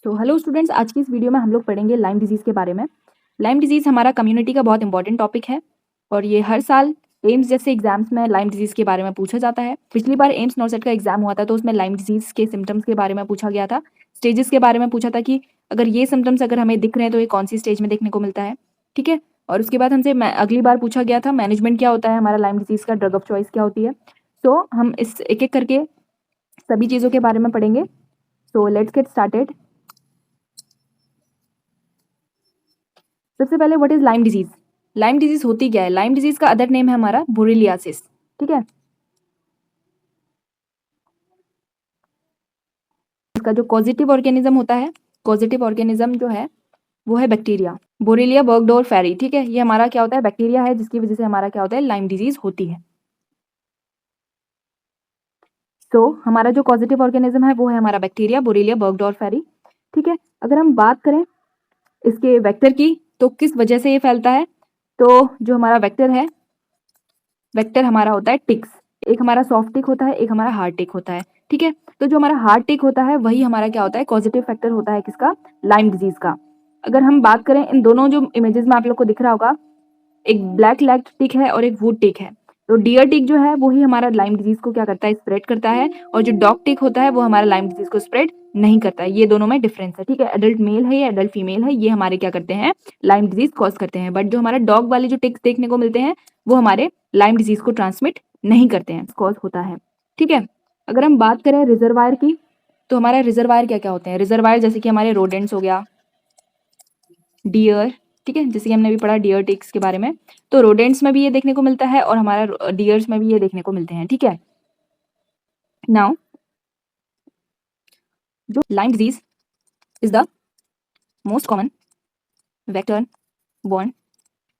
तो hello students, आज की इस वीडियो में हम लोग पढ़ेंगे लाइम डिजीज़ के बारे में। लाइम डिजीज़ हमारा कम्युनिटी का बहुत इंपॉर्टेंट टॉपिक है और ये हर साल एम्स जैसे एग्जाम्स में लाइम डिजीज़ के बारे में पूछा जाता है। पिछली बार एम्स नॉर्सेट का एग्जाम हुआ था तो उसमें लाइम डिजीज़ के सिम्टम्स के बारे में पूछा गया था। स्टेजेस के बारे में पूछा था कि अगर ये सिम्टम्स अगर हमें दिख रहे हैं तो ये कौन सी स्टेज में देखने को मिलता है, ठीक है। और उसके बाद हमसे अगली बार पूछा गया था मैनेजमेंट क्या होता है हमारा लाइम डिजीज़ का, ड्रग ऑफ चॉइस क्या होती है। सो हम इस एक एक करके सभी चीज़ों के बारे में पढ़ेंगे। So let's get started. सबसे पहले what is Lyme disease. Lyme disease होती क्या है? लाइम डिजीज का अदर नेम है हमारा बोरेलियासिस, ठीक है। इसका जो कॉजेटिव ऑर्गेनिज्म होता है, कॉजेटिव ऑर्गेनिज्म जो है वो है बैक्टीरिया, बोरेलिया बर्गडोरफेरी, ठीक है। ये हमारा क्या होता है? बैक्टीरिया है, जिसकी वजह से हमारा क्या होता है? लाइम डिजीज होती है। तो हमारा जो कॉजेटिव ऑर्गेनिज्म है वो है हमारा बैक्टीरिया, बोरेलिया बर्गडोरफेरी, ठीक है। अगर हम बात करें इसके वेक्टर की तो किस वजह से ये फैलता है, तो जो हमारा वेक्टर है, वेक्टर हमारा होता है टिक्स। एक हमारा सॉफ्ट टिक होता है, एक हमारा हार्ड टिक होता है, ठीक है। तो जो हमारा हार्ड टिक होता है वही हमारा क्या होता है? पॉजिटिव फैक्टर होता है किसका? लाइम डिजीज का। अगर हम बात करें इन दोनों जो इमेजेस में आप लोग को दिख रहा होगा, एक ब्लैक लेग टिक है और एक वुड टिक है। तो डियर टिक जो है वही हमारा लाइम डिजीज को क्या करता है? स्प्रेड करता है। और जो डॉग टिक होता है वो हमारा लाइम डिजीज को स्प्रेड नहीं करता है। ये दोनों में डिफरेंस है, ठीक है। एडल्ट मेल है या एडल्ट फीमेल है, ये हमारे क्या करते हैं? लाइम डिजीज कॉज करते हैं। बट जो हमारा डॉग वाले जो टिक्स देखने को मिलते हैं वो हमारे लाइम डिजीज को ट्रांसमिट नहीं करते हैं, कॉज होता है, ठीक है। अगर हम बात करें रिजर्वायर की तो हमारा रिजर्वायर क्या क्या होते हैं? रिजर्वायर जैसे कि हमारे रोडेंट्स हो गया, डियर, ठीक है, जैसे कि हमने अभी पढ़ा डियर टिक्स के बारे में। तो रोडेंट्स में भी ये देखने को मिलता है और हमारा डियर्स में भी ये देखने को मिलते हैं, ठीक है। नाउ जो Lyme disease is the most common vector borne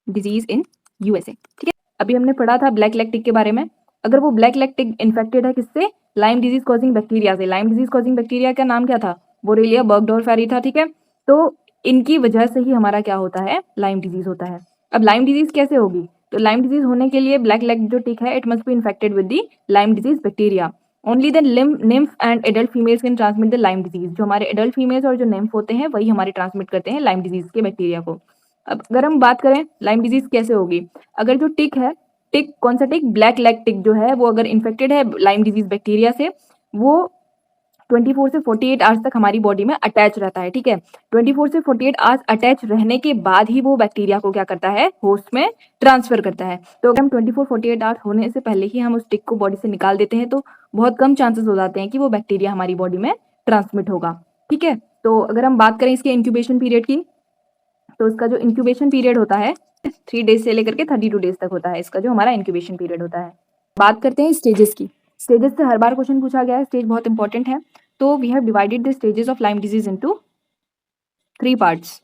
disease in USA, ठीक है। अभी हमने पढ़ा था ब्लैक लेग टिक के बारे में। अगर वो ब्लैक लेग टिक इन्फेक्टेड है किससे? लाइम डिजीज कॉजिंग बैक्टीरिया से। लाइम डिजीज कॉजिंग बैक्टीरिया का नाम क्या था? बोरेलिया बर्गडोरफेरी था, ठीक है। तो इनकी वजह से ही हमारा क्या होता है? लाइम डिजीज होता है। अब लाइम डिजीज कैसे होगी? तो लाइम डिजीज होने के लिए ब्लैक लेग जो टिक है it must be infected with the Lyme disease bacteria. Only the nymph and adult females can transmit the Lyme disease. जो हमारे एडल्ट फीमेल्स और जो nymph होते हैं वही हमारे ट्रांसमिट करते हैं लाइम डिजीज के बैक्टीरिया को। अब अगर हम बात करें लाइम डिजीज कैसे होगी, अगर जो टिक है, टिक कौन सा टिक? ब्लैक लेग टिक जो है वो अगर इन्फेक्टेड है लाइम डिजीज बैक्टीरिया से, वो 24 से 48 आवर्स तक हमारी बॉडी में अटैच रहता है, ठीक है। 24 से 48 आवर्स अटैच रहने के बाद ही वो बैक्टीरिया को क्या करता है? होस्ट में ट्रांसफर करता है। तो अगर हम 24-48 आवर्स होने से पहले ही हम उस टिक को बॉडी से निकाल देते हैं तो बहुत कम चांसेस हो जाते हैं कि वो बैक्टीरिया हमारी बॉडी में ट्रांसमिट होगा, ठीक है। तो अगर हम बात करें इसके इंक्यूबेशन पीरियड की तो इसका जो इंक्यूबेशन पीरियड होता है 3 डेज से लेकर के 32 डेज तक होता है, इसका जो हमारा इंक्यूबेशन पीरियड होता है। बात करते हैं स्टेजेस की। स्टेजेस से हर बार क्वेश्चन पूछा गया है, स्टेज बहुत इंपॉर्टेंट है। तो we have divided the stages of Lyme disease into 3 parts.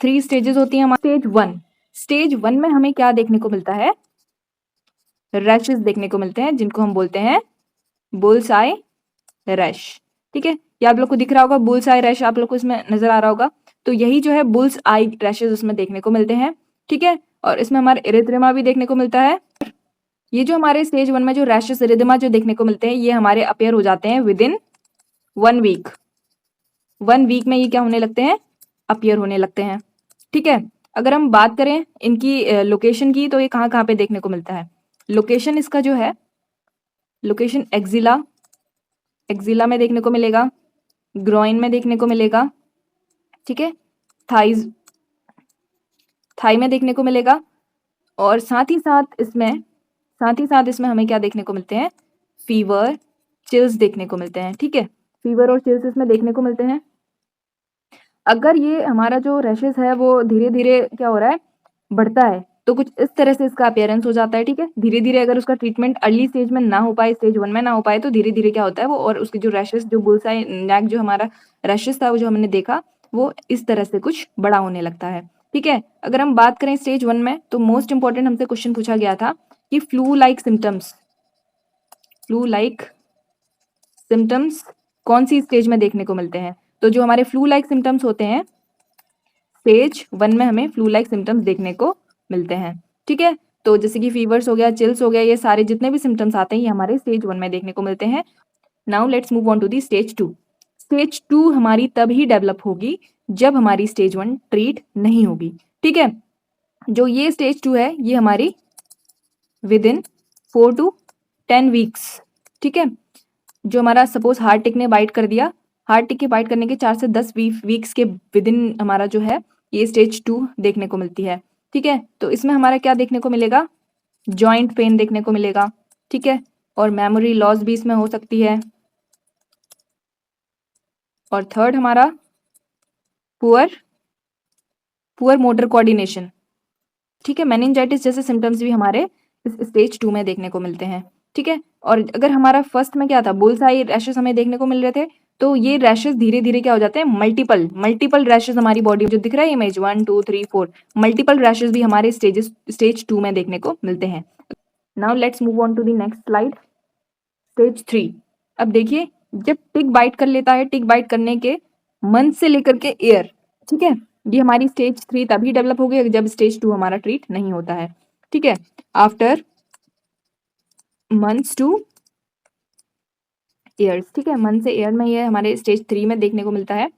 3 stages होती हैं हमारी। स्टेज 1, स्टेज 1 में हमें क्या देखने को मिलता है? रैशेस देखने को मिलते हैं जिनको हम बोलते हैं बुल्स आई रैश, ठीक है। ये आप लोग को दिख रहा होगा बुल्स आई रैश, आप लोग को इसमें नजर आ रहा होगा। तो यही जो है बुल्स आई रैशेस उसमें देखने को मिलते हैं, ठीक है। और इसमें हमारे इरिथ्रेमा भी देखने को मिलता है। ये जो हमारे स्टेज 1 में जो रैशेस इरिथ्रेमा जो देखने को मिलते हैं ये हमारे अपीयर हो जाते हैं विद इन 1 वीक। 1 वीक में ये क्या होने लगते हैं? अपीयर होने लगते हैं, ठीक है। अगर हम बात करें इनकी लोकेशन की तो ये कहाँ कहाँ पे देखने को मिलता है? लोकेशन इसका जो है, लोकेशन एक्जिला, एक्जिला में देखने को मिलेगा, ग्रोइन में देखने को मिलेगा, ठीक है, थाइज, थाई में देखने को मिलेगा। और साथ ही साथ इसमें हमें क्या देखने को मिलते हैं? फीवर, चिल्स देखने को मिलते हैं, ठीक है। फीवर और चिल्स इसमें देखने को मिलते हैं। अगर ये हमारा जो रैशेस है वो धीरे धीरे क्या हो रहा है? बढ़ता है, तो कुछ इस तरह से इसका अपीयरेंस हो जाता है, ठीक है। धीरे धीरे अगर उसका ट्रीटमेंट अर्ली स्टेज में ना हो पाए, स्टेज 1 में ना हो पाए, तो धीरे धीरे क्या होता है वो, और उसके जो रैशेस, जो बुल्सआई नेक जो हमारा रैशेस था वो जो हमने देखा वो इस तरह से कुछ बड़ा होने लगता है, ठीक है। अगर हम बात करें स्टेज 1 में तो मोस्ट इंपॉर्टेंट हमसे क्वेश्चन पूछा गया था कि flu like symptoms, flu like symptoms कौन सी स्टेज में देखने को मिलते हैं? तो जो हमारे फ्लू लाइक सिम्टम्स होते हैं स्टेज 1 में हमें फ्लू लाइक सिम्टम्स देखने को मिलते हैं, ठीक है। तो जैसे कि फीवर्स हो गया, चिल्स हो गया, ये सारे जितने भी सिम्टम्स आते हैं ये हमारे स्टेज 1 में देखने को मिलते हैं। Now let's move on to the stage 2। Stage 2 हमारी तब ही डेवलप होगी जब हमारी स्टेज 1 ट्रीट नहीं होगी। ठीक है, जो ये स्टेज 2 है ये हमारी विद इन 4 to 10 वीक्स। ठीक है, जो हमारा सपोज हार्ट टिक ने बाइट कर दिया, हार्ट टिक के बाइट करने के 4 से 10 वीक्स के विद इन हमारा जो है ये स्टेज 2 देखने को मिलती है। ठीक है, तो इसमें हमारा क्या देखने को मिलेगा, जॉइंट पेन देखने को मिलेगा। ठीक है, और मेमोरी लॉस भी इसमें हो सकती है। और थर्ड हमारा पुअर मोटर कोऑर्डिनेशन। ठीक है, मेनिंजाइटिस जैसे सिम्टम्स भी हमारे इस स्टेज 2 में देखने को मिलते हैं। ठीक है, और अगर हमारा फर्स्ट में क्या था, बुल्स आई रैशेस हमें देखने को मिल रहे थे, तो ये रैशेस धीरे धीरे क्या हो जाते हैं, मल्टीपल रैशेस हमारी बॉडी में जो दिख रहा है इमेज 1 2 3 4, मल्टीपल रैशेस भी हमारे स्टेज 2 में देखने को मिलते हैं। Now let's move on to the next slide, stage 3। अब देखिए, जब टिक बाइट कर लेता है, टिक बाइट करने के मंथ से लेकर के ईयर, ठीक है, ये हमारी स्टेज 3 तभी डेवलप हो गई जब स्टेज 2 हमारा ट्रीट नहीं होता है। ठीक है, आफ्टर मंथ्स टू ईयर्स। ठीक है, मंथ से ईयर में ये हमारे स्टेज 3 में देखने को मिलता है।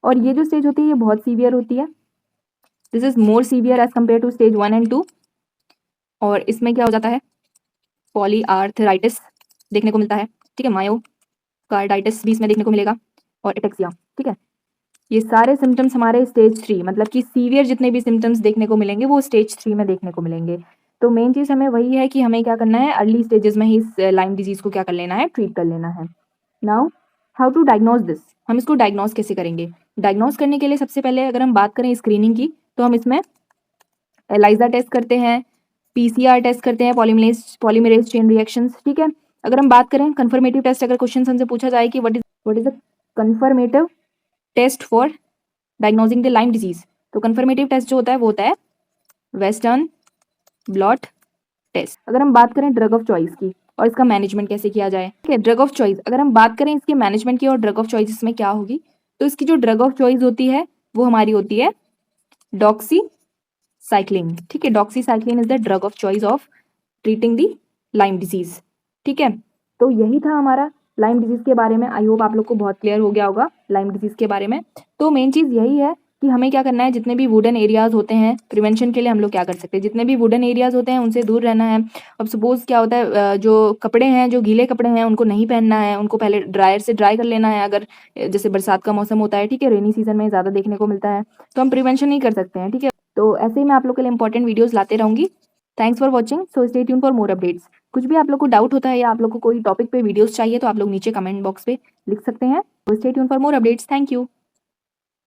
और ये जो स्टेज होती है ये बहुत सीवियर होती है, this is more severe as compared to stage 1 and 2। और इसमें क्या हो जाता है, पॉलीआर्थराइटिस देखने को मिलता है। ठीक है, मायोकार्डाइटिस भी इसमें देखने को मिलेगा, और एटेक्सिया। ठीक है, ये सारे सिम्टम्स हमारे स्टेज 3 मतलब कि सीवियर जितने भी सिम्टम्स देखने को मिलेंगे वो स्टेज 3 में देखने को मिलेंगे। तो मेन चीज़ हमें वही है कि हमें क्या करना है, अर्ली स्टेजेस में ही इस लाइम डिजीज़ को क्या कर लेना है, ट्रीट कर लेना है। Now how to diagnose this, हम इसको डायग्नोज कैसे करेंगे। डायग्नोज करने के लिए सबसे पहले अगर हम बात करें स्क्रीनिंग की, तो हम इसमें एलाइजा टेस्ट करते हैं, पीसीआर टेस्ट करते हैं, पॉलीमरेज चेन रिएक्शंस। ठीक है, अगर हम बात करें कंफर्मेटिव टेस्ट, अगर क्वेश्चन हमसे पूछा जाए कि what is the confirmative test for diagnosing the Lyme disease, तो कंफर्मेटिव टेस्ट जो होता है वो होता है वेस्टर्न ब्लॉट टेस्ट। अगर हम बात करें ड्रग ऑफ चॉइस की और इसका मैनेजमेंट कैसे किया जाए, ठीक है, ड्रग ऑफ चॉइस अगर हम बात करें इसके मैनेजमेंट की और ड्रग ऑफ चॉइस इसमें क्या होगी, तो इसकी जो ड्रग ऑफ चॉइस होती है वो हमारी होती है डॉक्सीसाइक्लिन। ठीक है, doxycycline is the drug of choice of treating the Lyme disease. ठीक है, तो यही था हमारा लाइम डिजीज के बारे में। आई होप आप लोग को बहुत क्लियर हो गया होगा लाइम डिजीज के बारे में। तो मेन चीज़ यही है कि हमें क्या करना है, जितने भी वुडन एरियाज होते हैं प्रिवेंशन के लिए हम लोग क्या कर सकते हैं, जितने भी वुडन एरियाज होते हैं उनसे दूर रहना है। अब सपोज क्या होता है, जो कपड़े हैं, जो गीले कपड़े हैं उनको नहीं पहनना है, उनको पहले ड्रायर से ड्राई कर लेना है। अगर जैसे बरसात का मौसम होता है, ठीक है, रेनी सीजन में ज़्यादा देखने को मिलता है, तो हम प्रिवेंशन नहीं कर सकते हैं। ठीक है, तो ऐसे ही मैं आप लोग के लिए इंपॉर्टेंट वीडियोज़ लाते रहूँगी। Thanks for watching, so stay tune for more updates. कुछ भी आप लोग को डाउट होता है या आप लोग को कोई टॉपिक पे वीडियोस चाहिए तो आप लोग नीचे कमेंट बॉक्स पे लिख सकते हैं। तो stay tune for more updates, thank you.